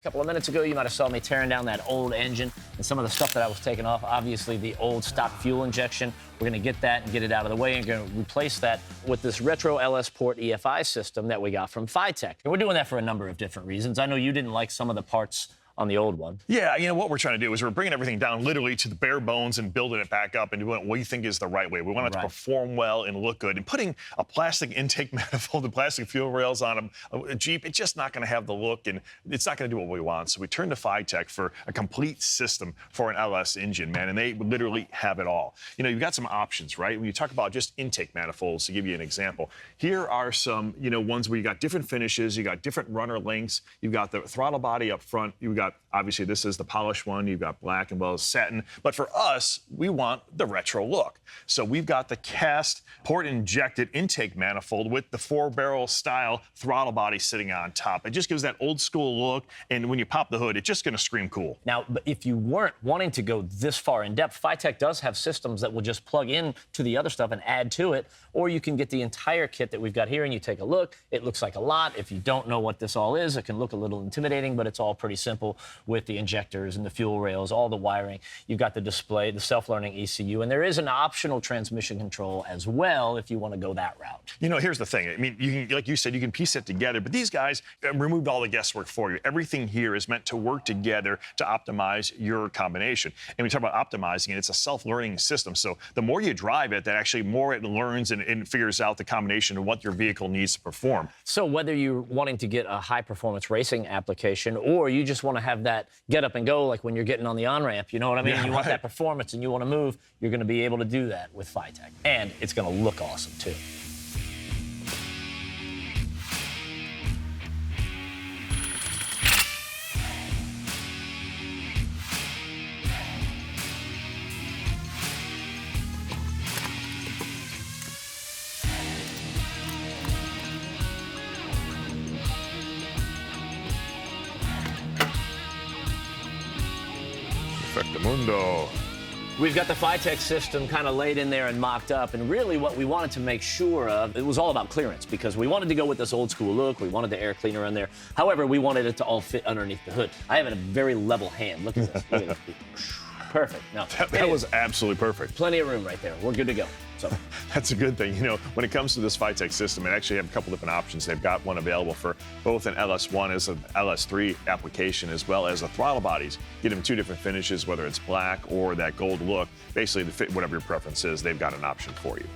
A couple of minutes ago, you might have saw me tearing down that old engine and some of the stuff that I was taking off. Obviously, the old stock fuel injection. We're going to get that and get it out of the way and going to replace that with this retro LS port EFI system that we got from FiTech. And we're doing that for a number of different reasons. I know you didn't like some of the parts on the old one. Yeah, what we're trying to do is we're bringing everything down literally to the bare bones and building it back up and doing what we think is the right way. We want it to perform well and look good. And putting a plastic intake manifold and plastic fuel rails on a Jeep, it's just not going to have the look, and it's not going to do what we want. So we turned to FiTech for a complete system for an LS engine, man, and they literally have it all. You've got some options, right? When you talk about just intake manifolds, to give you an example, here are some, ones where you got different finishes, you got different runner lengths, you've got the throttle body up front, you've got, obviously, this is the polished one. You've got black and well as satin. But for us, we want the retro look. So we've got the cast port-injected intake manifold with the four-barrel style throttle body sitting on top. It just gives that old-school look, and when you pop the hood, it's just going to scream cool. Now, if you weren't wanting to go this far in depth, FiTech does have systems that will just plug in to the other stuff and add to it, or you can get the entire kit that we've got here, and you take a look. It looks like a lot. If you don't know what this all is, it can look a little intimidating, but it's all pretty simple with the injectors and the fuel rails, all the wiring. You've got the display, the self-learning ECU, and there is an optional transmission control as well if you want to go that route. Here's the thing. You can, like you said, you can piece it together, but these guys removed all the guesswork for you. Everything here is meant to work together to optimize your combination. And we talk about optimizing it, it's a self-learning system. So the more you drive it, that actually more it learns and figures out the combination of what your vehicle needs to perform. So whether you're wanting to get a high-performance racing application or you just want to have that get up and go like when you're getting on the on-ramp, you know what I mean? Yeah, you want that performance and you want to move, you're going to be able to do that with FiTech. And it's going to look awesome, too. Mundo. We've got the FiTech system kind of laid in there and mocked up, and really what we wanted to make sure of, it was all about clearance, because we wanted to go with this old school look. We wanted the air cleaner in there. However, we wanted it to all fit underneath the hood. I have a very level hand. Look at this. Look at this. Perfect. No, that was absolutely perfect. Plenty of room right there. We're good to go. So that's a good thing. When it comes to this FiTech system, it actually have a couple different options. They've got one available for both an LS1 as an LS3 application, as well as the throttle bodies. Get them two different finishes, whether it's black or that gold look. Basically, to fit whatever your preference is, they've got an option for you.